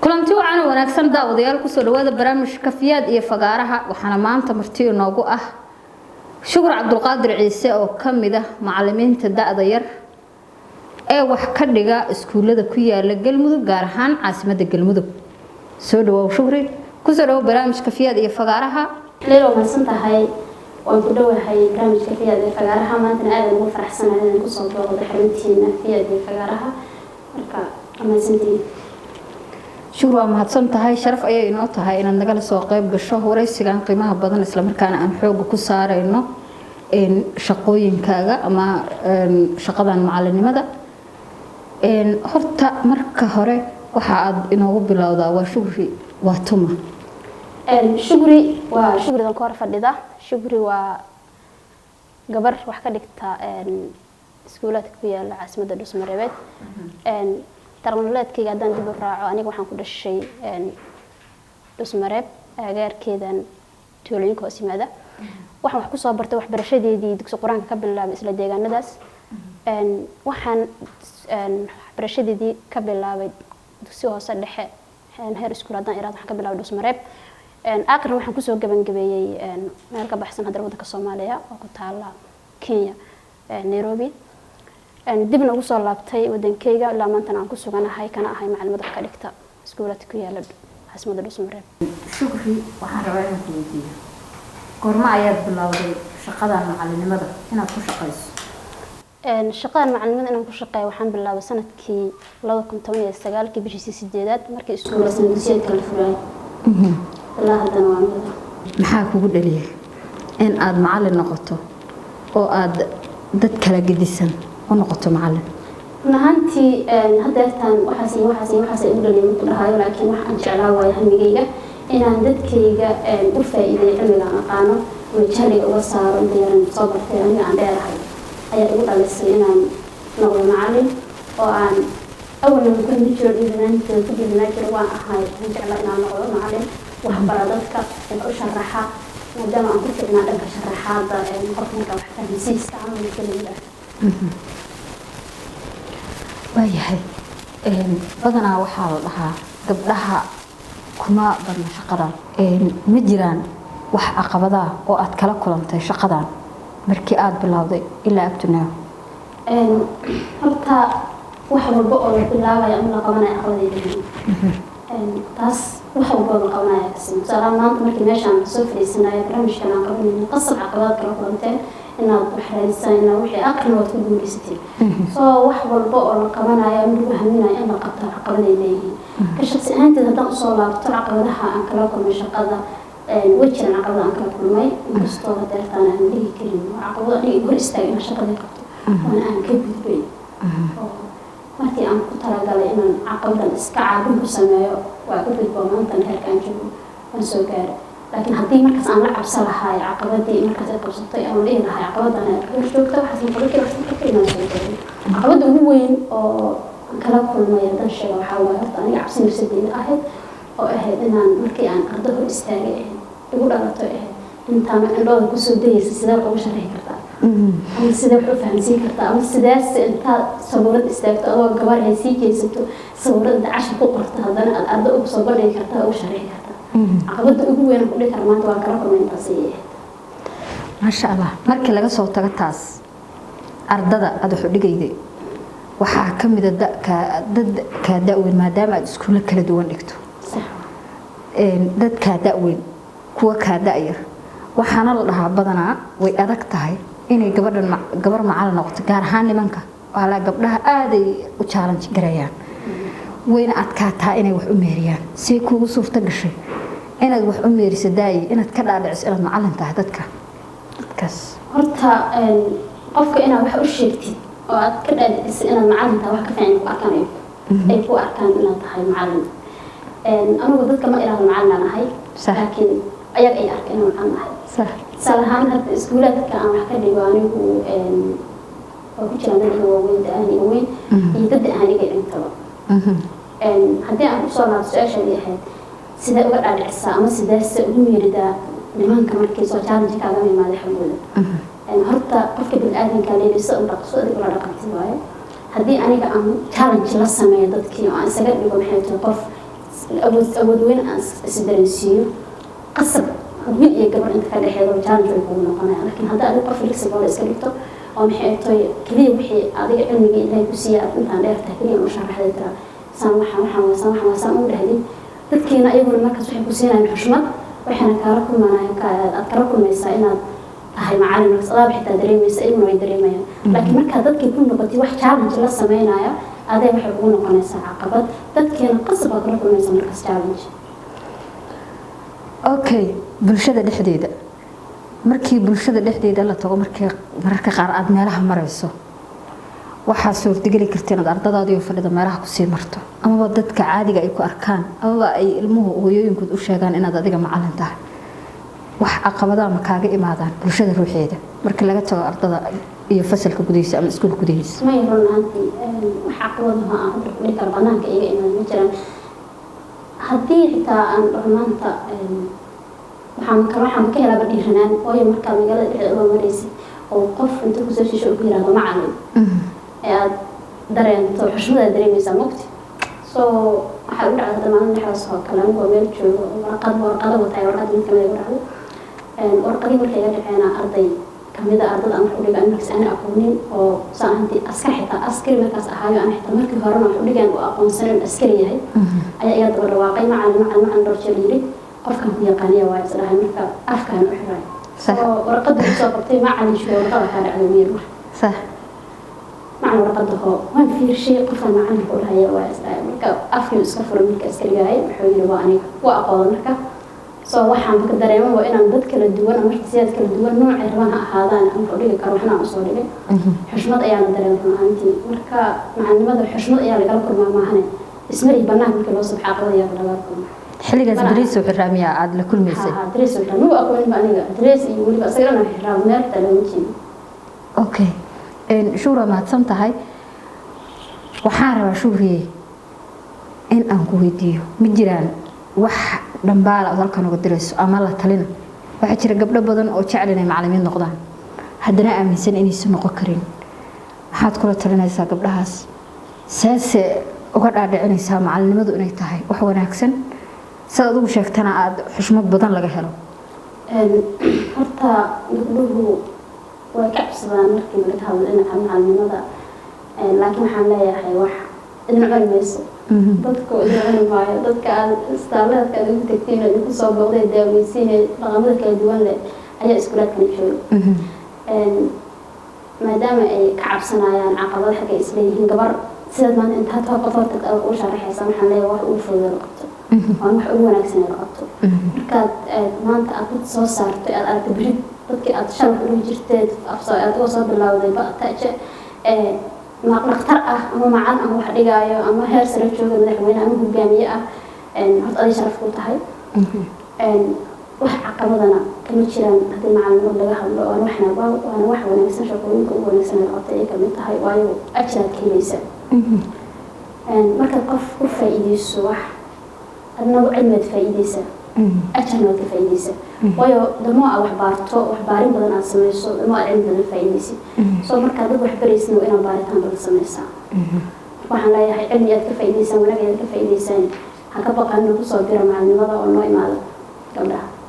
kulanti wacan wanaagsan daawadayaal ku soo dhawaada barnaamijka Fiyaad iyo Fagaaraha waxaana maanta marti inoogu ah Shukur Cabdulqaadir Ciise oo kamid ah macallimiinta da'da yar ee wax ka dhiga iskuulada ku yaala Galmudug gaar ahaan caasimadda Galmudug soo dhawaw Shukri ku soo dhawaw barnaamijka Fiyaad iyo Fagaaraha leeyo ma santahay waan ku dhawahay barnaamijka Fiyaad iyo Fagaaraha maanta aad ugu faraxsanahay inaan ku soo booqdo xaruntiina Fiyaad iyo Fagaaraha marka amaasantii شكرا mahadsan tahay sharaf ayay inoo tahay inaan nagala soo qayb gasho wareysigan qiimaha badan isla markaana aan xoog ku saareyno shaqooyinkaaga ama shaqadan macalinimada horta marka hore waxa aad inoogu bilowdaa waa Shukri waa tuma Shukridan ka hor fadhida Shukri waa gabar wax ka dhigta iskuulada ku yaala caasimadda Dhuusamareeb tarnoleedkayga hadaan dib u raaco aniga waxaan ku dhashay Dhuusamareeb agaarkeedan tuulooyinka hoos yimaada waxaan wax ku soo bartay waxbarashadeedii dugsiga Quraanka ka bilaabay isla deegaanadaas waxaan waxbarashadeedii ka bilaabay dugsiga hoose dhexe heer iskuul hadaan iraad waxaan ka bilaabay Dhuusamareeb aakhirna waxaan ku soo gabangabeeyay meel ka baxsan hadda waddanka Soomaaliya oo ku taala Kenya Nairobi dibna ugu soo laabtay wadankayga ilaa maanta aan ku suganahay kana ahay macallimada ka dhigta iskuulada ku yaala caasimadda Dhuusamareeb Shukri waxaan rabaa inaan ku weydiiyo goorma ayaad bilowday shaqadan macalinimada inaad ku shaqayso shaqadan macalinimada inaan ku shaqeeyo waxaan bilaabay sanadkii 2019 bishii 8 markii iskuulada sanadkiisa la furay ilaa haddana waan maxaa kugu dhaliyay in aad macallin noqoto oo aad dad kala gedisan ونقطة معلم. نهانتي هذا تان وحاسي أقول لي مثل هاي ولكن ما أنت على ويا هميجا إن عندك كيجا وفائدة عمل عن قانون وجهلي وصار عندي صبر تاني عن دار هاي أي أقول على السنة نقول معلم وعن أول ما كنت بتشوف إذا أنت تجي لناجر وانا هاي أنت على نقول معلم وحبرادتك وشرحها مدام أن كنت نادك شرحات قرطنك وحتى نسيس تعمل كل waayahay badanaa waxaa la dhahaa gabdhaha kuma badna shaqadan ma jiraan wax caqabadaha oo aad kala kulantay shaqadan markii aad bilowday ilaa abtunaa horta wax walba oo la bilaabayo ama la qabanayo caqabadayda taas wax walba la qabanayo kasii maanta markii meeshaan soo fadhiisanayo barnaamijkan aan qabanayno qasab caqabad kala kulanteen inaad waxraysayna wixii aqri waad ku guuleysatay soo wax walba oo la qabanayo ama lagu haminayo in la qabto caqabaday leeyihiin ka shaqsi ahaanteed haddaan usoo laabto caqabadaha aan kala kulmay shaqada wajiran caqabada aan kala kulmay inkastoo hadeertaan aan dhihi karin caqabado aniga hor istaagay inaan shaqadii qabto waana aan ka gudbay markii aan ku talagalay inaan caqabadan iska caabin ku sameeyo waa ka gudbo maantan heerka aan joogo waan soo gaaray لكن هذه مركز أنا لعب صلاحها عقبتي مركز القصة أو ليه لها عقبات أنا كل شوكة وحسن فلكي وحسن فلكي ما شوكة عقبات هو وين أو كلام كل ما يقدر شيء وحاول أنا لعب سنة سدين أحد أو أحد إن أنا مركي أنا أرده استاجي يقول أنا تأه أنت ما عندك كسودية سيدا أو شريه كرتا أنا سيدا بحفهم سي كرتا أو سيدا أنت صورت استاجت أو جبار هسي كيسبتو صورت عشان فوقرت هذا أنا أرده بصوري كرتا أو شريه كرتا عقبت ugu weyn ku dhigay maanta waa kala kulmeyntaasay ma sha Allah markii laga soo tago taas ardada aad wax u dhigayday waxa kamid ah dadka da'weyn maadaama aad iskuul kala duwan dhigto dadka da'weyn kuwa ka da'yar waxaana la dhahaa badanaa way adag tahay inay gabar macallin noqoto gaar ahaan nimanka wala gabdhaha aad ay u challenge gareeyaan wayna adkaataa inay wax u meeriyaan si kugu suurta gashay inaad wax u meeriso daay inaad ka dhaadhiciso inaad macallin tahay dadkaas horta qofka inaad wax u sheegtid oo aad ka dhaadhiciso inaad macallin tahay wax ka fiican ku arkaan ay ku arkaan inaad tahay macallin anigu dadka ma iraado macallin ahay laakiin ayaga ay arkeen inaan macallin ahay salahan hadda iskuuladka aan wax ka dhigo anigu oo ku jiraan dadka waaweyn iyo dad aniga dhintaba haddii aan ku soo laabto su'aashaadii ahayd sida uga dhaadhicisa ama sidaas ugu meeridaa nimanka markay soo challenge kaaga yimaado xagooda horta qofka bini'aadamka leeyahay soo dhaqso adiga la dhaqantay waaye haddii aniga aan challenge la sameeyo dadkii oo aan isaga dhigo maxay tahay qof awood weyn aan isdareensiiyo qasab wiil iyo gabar inta ka dhexeedo challenge way kugu noqonaya laakiin hadda adiga qof flexible iska dhigto oo maxay tahay kaliya wixii adiga cilmiga ilaahay ku siiya intaan dheertahay kaliya u sharaxday tira saan waxaan u dhahdin dadkeena ayaguna markaas waxay ku siinayaan xushmad waxaana kala kulmanayaan aad kala kulmaysaa inaad tahay macallin markaas adaa xitaa dareemaysa iyaguna way dareemayaan laakiin markaa dadkii ku noqotay wax challenge la sameynaya adee waxay kugu noqonaysaa caqabad dadkeena qasab aad kala kulmaysaa markaas challenge okay bulshada dhexdeeda markii bulshada dhexdeeda la tago mararka qaar aad meelaha marayso waxaa suurtageli karta inaad ardadaadii fadhida meelaha ku sii marto amaba dadka caadiga ay ku arkaan amaba ay ilmuhu hooyooyinkood u sheegaan inaad adiga macallin tahay wax caqabadaha ma kaaga imaadaan bulshada ruuxeeda marka laga tago ardada iyo fasalka gudihiisa ama iskuulka gudihiisa ma yaron ahaantii wax caqabadaha aan ku dhigi karo banaanka iga imaan ma jiraan haddii xitaa aan maanta waxaan ka helaa badhiiranaan waayo markaa magaalada dhexdeeda uga maraysid oo qof inta kusoo shisho uu ku yiraahdo macallin ee aad dareento xushmada dareemaysaa mogti soo waxaa u dhacda maalin dhexdaas oo kale anigoo meel joogo warqado watay warqad mid kamid igu dhacdo warqadii markay iga dhaceena arday kamid a ardada aan wax u dhiga markaas aan aqoonin oo saan ahantii askari markaas ahaayo aan xitaa markii horena wax u dhigaan oo aqoonsanin askari yahay ayaa iga daba dhawaaqay macallin dhowr jeer yidhi qofkan ku yaqaaniya waa isdhahay marka afkaan u xiray oo warqada kusoo qabtay macallin jiro warqada kaa dhacday miyir صح macallin warqada hoo waan fiirshay qofkan macallinka u dhahaya waa isdhahay marka afkii iska furay marka askariga yahay wuxuu yidhi waa aniga waa aqoon marka soo waxaan ka dareemo waa inaan dad kala duwan ama shakhsiyaad kala duwan noocay rabaan ha ahaadaan aan u dhigi karo waxna aan usoo dhigay xushmad ayaan dareemay maalintii marka macallimada xushmad ayaa lagala kulmaa maahane ismari banaanka markii loo sabxa aqoon ayaa lagala kulmaa xilligaas dariis u xiraamiya aad la kulmaysay dariis u xiraamiya waa aqoon aniga dariis iyo waliba asagana xiraam meel xitaa lama jeedo okay shura mahadsan tahay waxaan rabaa shuriye in aan ku weydiiyo ma jiraan wax dhambaala oo halkan uga dirayso ama la talina waxaa jira gabdho badan oo jecel inay macallimiin noqdaan haddana aaminsan inaysan noqon karin maxaad kula talinaysaa gabdhahaas saase uga dhaadhicinaysaa macallinimadu inay tahay wax wanaagsan sida adigu sheegtana aad xushmad badan laga helo horta gabdhuhu way ka cabsadaan markii laga hadlo dhinaca macallinimada laakiin waxaan leeyahay wax idin cuni mayso dadka idin cuni maayo dadka aad istaalaadka aad ugu tagtiin oo idinku soo booqday daaweysiinay dhaqamada kala duwan leh ayaa iskuulaadkana jooga maadaama ay ka cabsanayaan caqabado xagga isleeyihiin gabar sidaad maanta intaad toobqotoortad aad u sharaxaysa waxaan leeyahay wax ugu fudud la qabto waa wax ugu wanaagsan la qabto markaad maanta aad dad soo saarto aad aragto berid dadkii aad shalaf ugu jirteed aad uga soo bilowday bataje dhaqtar ah ama macallin ama wax dhigaayo ama heer sare jooga madaxweyne ama hogaamiye ah horta aday sharaf ku tahay wax caqabadana kama jiraan haddii macallimad laga hadlo waana wax wanaagsan shaqooyinka ugu wanaagsan la qabtay ay kamid tahay waayo ajraad ka helaysa markaad qof ku faa'iideyso wax adnagu cilmiad faa'iideysa ajarna waad ka faa'iideysaa waayo damo aad wax baarto wax baarin badan aad samayso damo aad cilmi badan faa'iideysid soo markaad dad wax baraysna waa inaad baaritaan badan samaysaa waxaan leeyahay cilmi aad ka faa'iideysaan wanaag aad ka faa'iideysaan ha ka baqan kusoo dira macallimada oo noo imaada gabdhaha